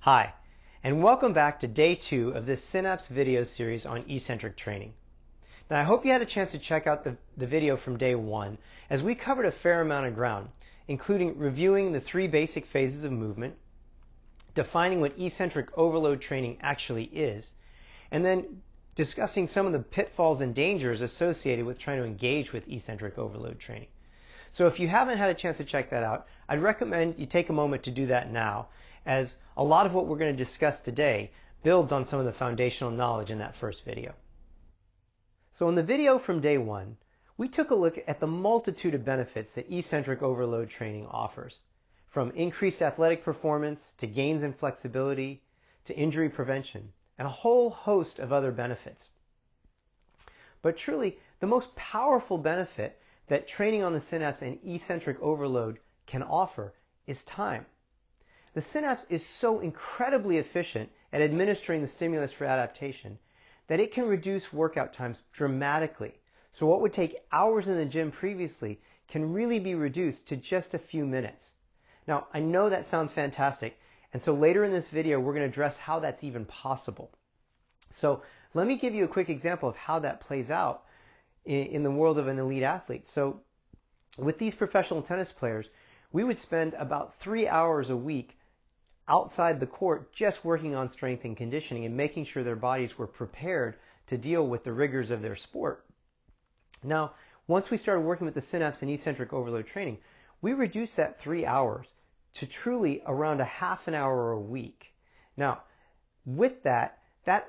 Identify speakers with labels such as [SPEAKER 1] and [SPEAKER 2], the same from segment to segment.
[SPEAKER 1] Hi, and welcome back to day 2 of this Synapse video series on eccentric training. Now I hope you had a chance to check out the video from day 1, as we covered a fair amount of ground, including reviewing the 3 basic phases of movement, defining what eccentric overload training actually is, and then discussing some of the pitfalls and dangers associated with trying to engage with eccentric overload training. So if you haven't had a chance to check that out, I'd recommend you take a moment to do that now, as a lot of what we're going to discuss today builds on some of the foundational knowledge in that first video. So in the video from day 1, we took a look at the multitude of benefits that eccentric overload training offers, from increased athletic performance to gains in flexibility to injury prevention, and a whole host of other benefits. But truly, the most powerful benefit that training on the Synapse and eccentric overload can offer is time. The Synapse is so incredibly efficient at administering the stimulus for adaptation that it can reduce workout times dramatically. So what would take hours in the gym previously can really be reduced to just a few minutes. Now, I know that sounds fantastic, and so later in this video we're going to address how that's even possible. So let me give you a quick example of how that plays out in the world of an elite athlete. So with these professional tennis players, we would spend about 3 hours a week outside the court just working on strength and conditioning and making sure their bodies were prepared to deal with the rigors of their sport. Now, once we started working with the Synapse and eccentric overload training, we reduced that 3 hours to truly around a half an hour a week. Now, with that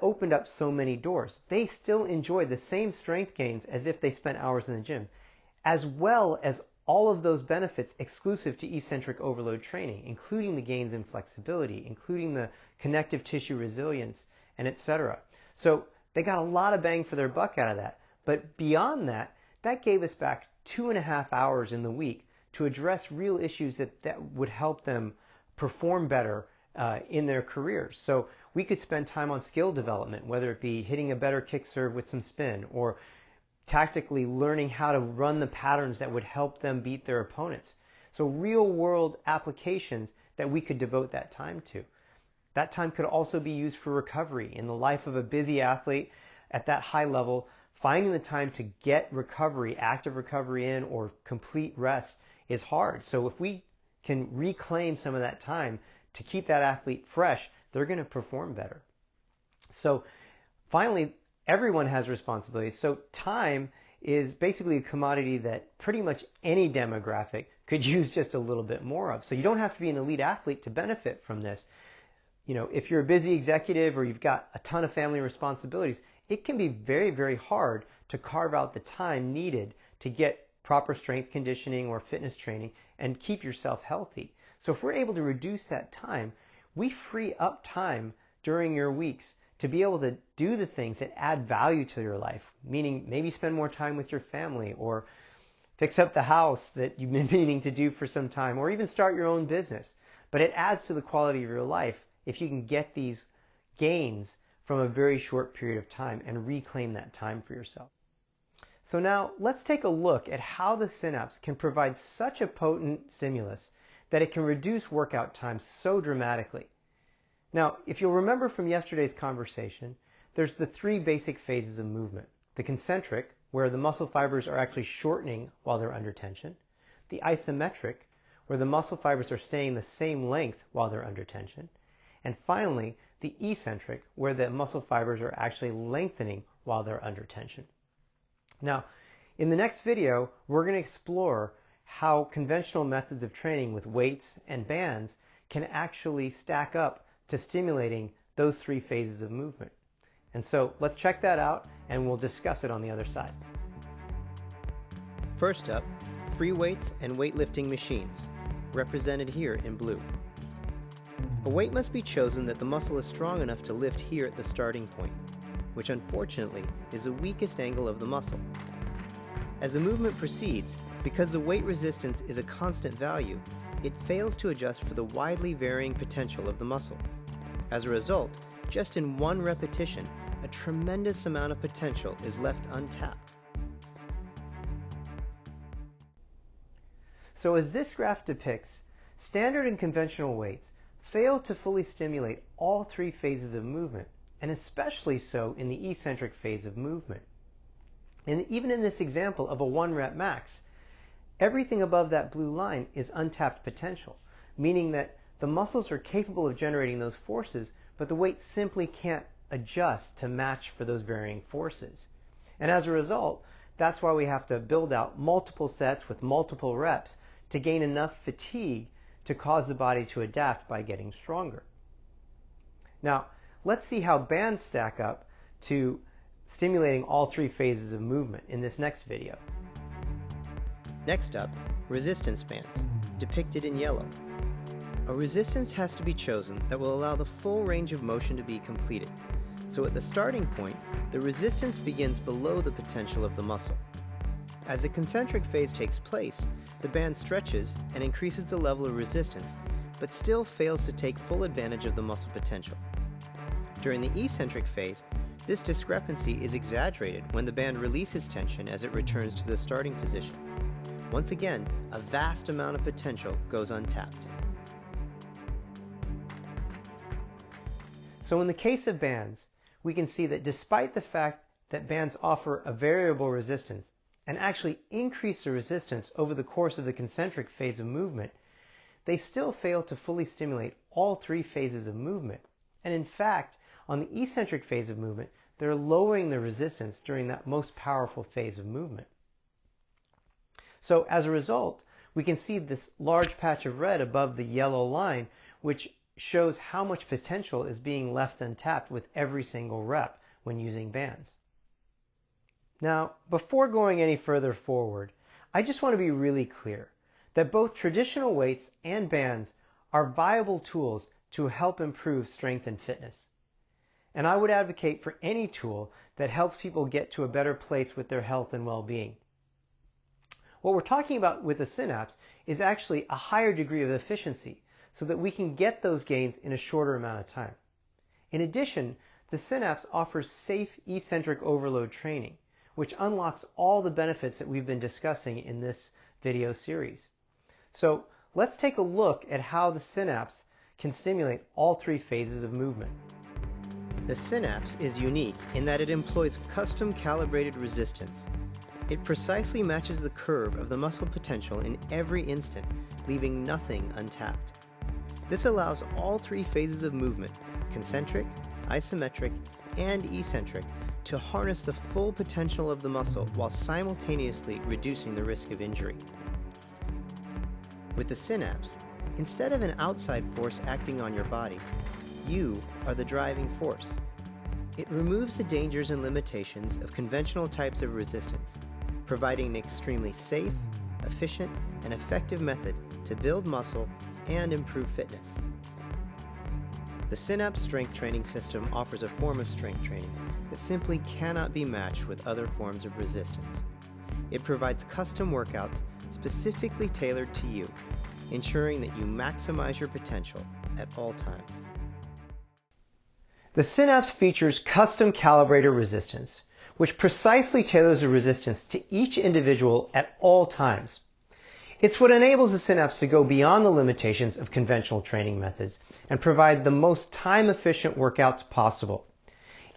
[SPEAKER 1] opened up so many doors. They still enjoy the same strength gains as if they spent hours in the gym, as well as all of those benefits exclusive to eccentric overload training, including the gains in flexibility, including the connective tissue resilience, and etc. So they got a lot of bang for their buck out of that. But beyond that, that gave us back 2.5 hours in the week to address real issues that would help them perform better in their careers. So we could spend time on skill development, whether it be hitting a better kick serve with some spin, or tactically learning how to run the patterns that would help them beat their opponents. So real world applications that we could devote that time to. That time could also be used for recovery. In the life of a busy athlete at that high level, finding the time to get recovery, active recovery in, or complete rest is hard. So if we can reclaim some of that time to keep that athlete fresh, they're going to perform better. So finally, everyone has responsibilities. So time is basically a commodity that pretty much any demographic could use just a little bit more of. So you don't have to be an elite athlete to benefit from this. You know, if you're a busy executive or you've got a ton of family responsibilities, it can be very, very hard to carve out the time needed to get proper strength conditioning or fitness training and keep yourself healthy. So if we're able to reduce that time, we free up time during your weeks to be able to do the things that add value to your life, meaning maybe spend more time with your family, or fix up the house that you've been meaning to do for some time, or even start your own business. But it adds to the quality of your life if you can get these gains from a very short period of time and reclaim that time for yourself. So now let's take a look at how the Synapse can provide such a potent stimulus that it can reduce workout time so dramatically. Now, if you'll remember from yesterday's conversation, there's the 3 basic phases of movement. The concentric, where the muscle fibers are actually shortening while they're under tension. The isometric, where the muscle fibers are staying the same length while they're under tension. And finally, the eccentric, where the muscle fibers are actually lengthening while they're under tension. Now, in the next video, we're going to explore how conventional methods of training with weights and bands can actually stack up to stimulating those 3 phases of movement. And so let's check that out and we'll discuss it on the other side. First up, free weights and weightlifting machines, represented here in blue. A weight must be chosen that the muscle is strong enough to lift here at the starting point, which unfortunately is the weakest angle of the muscle. As the movement proceeds, because the weight resistance is a constant value, it fails to adjust for the widely varying potential of the muscle. As a result, just in one repetition, a tremendous amount of potential is left untapped. So as this graph depicts, standard and conventional weights fail to fully stimulate all three phases of movement, and especially so in the eccentric phase of movement. And even in this example of a 1 rep max, everything above that blue line is untapped potential, meaning that the muscles are capable of generating those forces, but the weight simply can't adjust to match for those varying forces. And as a result, that's why we have to build out multiple sets with multiple reps to gain enough fatigue to cause the body to adapt by getting stronger. Now, let's see how bands stack up to stimulating all three phases of movement in this next video. Next up, resistance bands, depicted in yellow. A resistance has to be chosen that will allow the full range of motion to be completed. So at the starting point, the resistance begins below the potential of the muscle. As the concentric phase takes place, the band stretches and increases the level of resistance, but still fails to take full advantage of the muscle potential. During the eccentric phase, this discrepancy is exaggerated when the band releases tension as it returns to the starting position. Once again, a vast amount of potential goes untapped. So in the case of bands, we can see that despite the fact that bands offer a variable resistance and actually increase the resistance over the course of the concentric phase of movement, they still fail to fully stimulate all three phases of movement. And in fact, on the eccentric phase of movement, they're lowering the resistance during that most powerful phase of movement. So as a result, we can see this large patch of red above the yellow line, which shows how much potential is being left untapped with every single rep when using bands. Now, before going any further forward, I just want to be really clear that both traditional weights and bands are viable tools to help improve strength and fitness. And I would advocate for any tool that helps people get to a better place with their health and well-being. What we're talking about with the Synapse is actually a higher degree of efficiency so that we can get those gains in a shorter amount of time. In addition, the Synapse offers safe eccentric overload training, which unlocks all the benefits that we've been discussing in this video series. So let's take a look at how the Synapse can stimulate all three phases of movement. The Synapse is unique in that it employs custom calibrated resistance. It precisely matches the curve of the muscle potential in every instant, leaving nothing untapped. This allows all three phases of movement, concentric, isometric, and eccentric, to harness the full potential of the muscle while simultaneously reducing the risk of injury. With the Synapse, instead of an outside force acting on your body, you are the driving force. It removes the dangers and limitations of conventional types of resistance, providing an extremely safe, efficient, and effective method to build muscle and improve fitness. The Synapse strength training system offers a form of strength training that simply cannot be matched with other forms of resistance. It provides custom workouts specifically tailored to you, ensuring that you maximize your potential at all times. The Synapse features custom calibrated resistance, which precisely tailors the resistance to each individual at all times. It's what enables the Synapse to go beyond the limitations of conventional training methods and provide the most time-efficient workouts possible.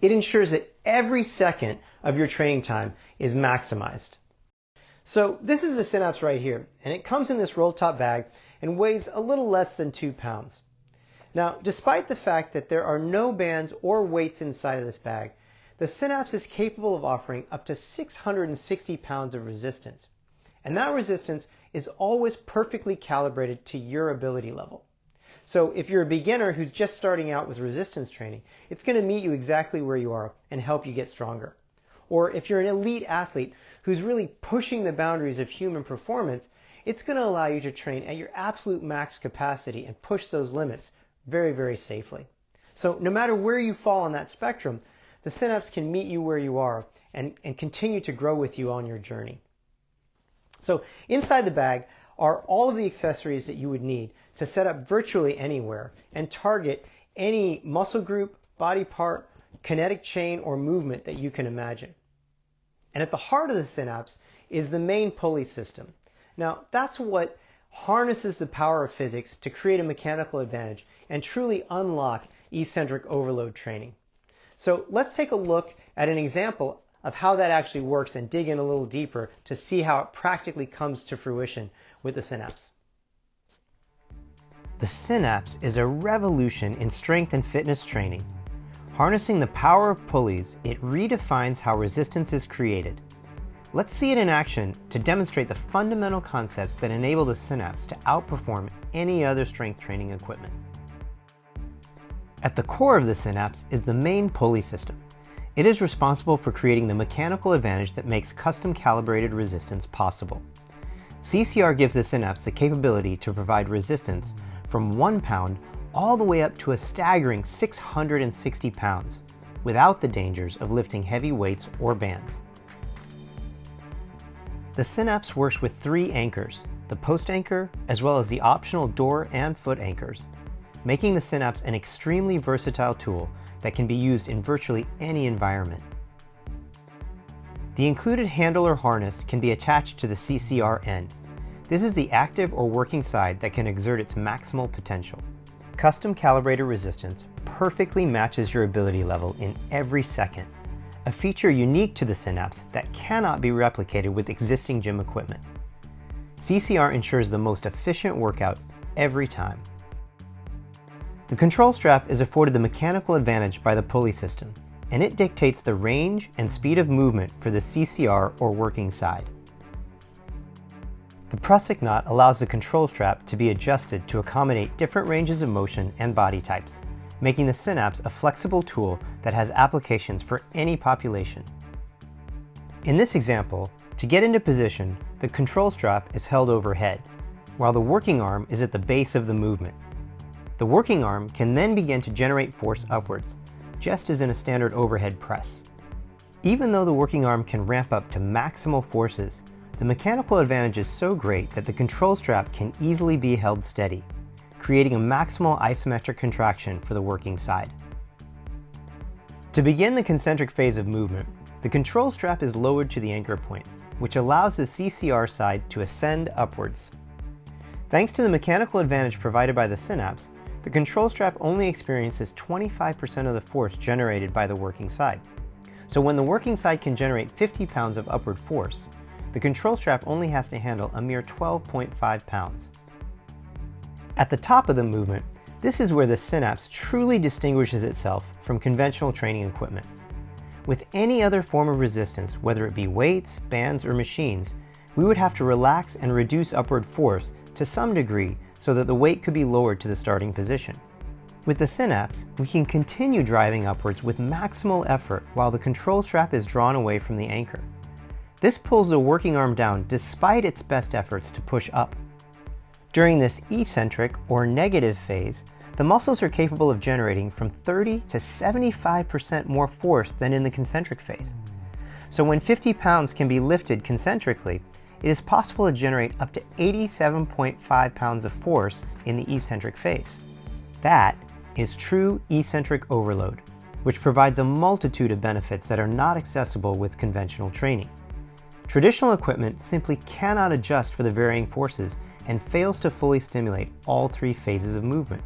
[SPEAKER 1] It ensures that every second of your training time is maximized. So this is the Synapse right here, and it comes in this roll-top bag and weighs a little less than 2 pounds. Now, despite the fact that there are no bands or weights inside of this bag, the Synapse is capable of offering up to 660 pounds of resistance. And that resistance is always perfectly calibrated to your ability level. So if you're a beginner who's just starting out with resistance training, it's going to meet you exactly where you are and help you get stronger. Or if you're an elite athlete who's really pushing the boundaries of human performance, it's going to allow you to train at your absolute max capacity and push those limits very, very safely. So no matter where you fall on that spectrum, the Synapse can meet you where you are and continue to grow with you on your journey. So inside the bag are all of the accessories that you would need to set up virtually anywhere and target any muscle group, body part, kinetic chain, or movement that you can imagine. And at the heart of the Synapse is the main pulley system. Now, that's what harnesses the power of physics to create a mechanical advantage and truly unlock eccentric overload training. So let's take a look at an example of how that actually works and dig in a little deeper to see how it practically comes to fruition with the Synapse. The Synapse is a revolution in strength and fitness training. Harnessing the power of pulleys, it redefines how resistance is created. Let's see it in action to demonstrate the fundamental concepts that enable the Synapse to outperform any other strength training equipment. At the core of the Synapse is the main pulley system. It is responsible for creating the mechanical advantage that makes custom calibrated resistance possible. CCR gives the Synapse the capability to provide resistance from 1 pound all the way up to a staggering 660 pounds, without the dangers of lifting heavy weights or bands. The Synapse works with 3 anchors, the post anchor as well as the optional door and foot anchors, making the Synapse an extremely versatile tool that can be used in virtually any environment. The included handle or harness can be attached to the CCR end. This is the active or working side that can exert its maximal potential. Custom Calibrated Resistance perfectly matches your ability level in every second, a feature unique to the Synapse that cannot be replicated with existing gym equipment. CCR ensures the most efficient workout every time. The control strap is afforded the mechanical advantage by the pulley system, and it dictates the range and speed of movement for the CCR or working side. The prusik knot allows the control strap to be adjusted to accommodate different ranges of motion and body types, making the Synapse a flexible tool that has applications for any population. In this example, to get into position, the control strap is held overhead, while the working arm is at the base of the movement. The working arm can then begin to generate force upwards, just as in a standard overhead press. Even though the working arm can ramp up to maximal forces, the mechanical advantage is so great that the control strap can easily be held steady, creating a maximal isometric contraction for the working side. To begin the concentric phase of movement, the control strap is lowered to the anchor point, which allows the CCR side to ascend upwards. Thanks to the mechanical advantage provided by the Synapse, the control strap only experiences 25% of the force generated by the working side. So when the working side can generate 50 pounds of upward force, the control strap only has to handle a mere 12.5 pounds. At the top of the movement, this is where the Synapse truly distinguishes itself from conventional training equipment. With any other form of resistance, whether it be weights, bands, or machines, we would have to relax and reduce upward force to some degree so that the weight could be lowered to the starting position. With the Synapse, we can continue driving upwards with maximal effort while the control strap is drawn away from the anchor. This pulls the working arm down despite its best efforts to push up. During this eccentric or negative phase, the muscles are capable of generating from 30 to 75% more force than in the concentric phase. So when 50 pounds can be lifted concentrically, it is possible to generate up to 87.5 pounds of force in the eccentric phase. That is true eccentric overload, which provides a multitude of benefits that are not accessible with conventional training. Traditional equipment simply cannot adjust for the varying forces and fails to fully stimulate all 3 phases of movement.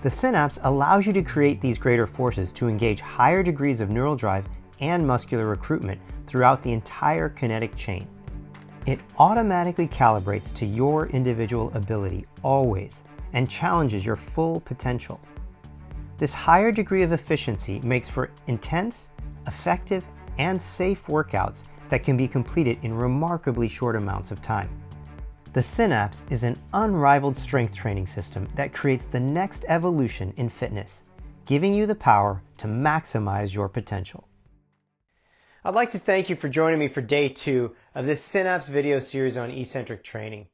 [SPEAKER 1] The Synapse allows you to create these greater forces to engage higher degrees of neural drive and muscular recruitment throughout the entire kinetic chain. It automatically calibrates to your individual ability always and challenges your full potential. This higher degree of efficiency makes for intense, effective, and safe workouts that can be completed in remarkably short amounts of time. The Synapse is an unrivaled strength training system that creates the next evolution in fitness, giving you the power to maximize your potential. I'd like to thank you for joining me for day 2 of this Synapse video series on eccentric training.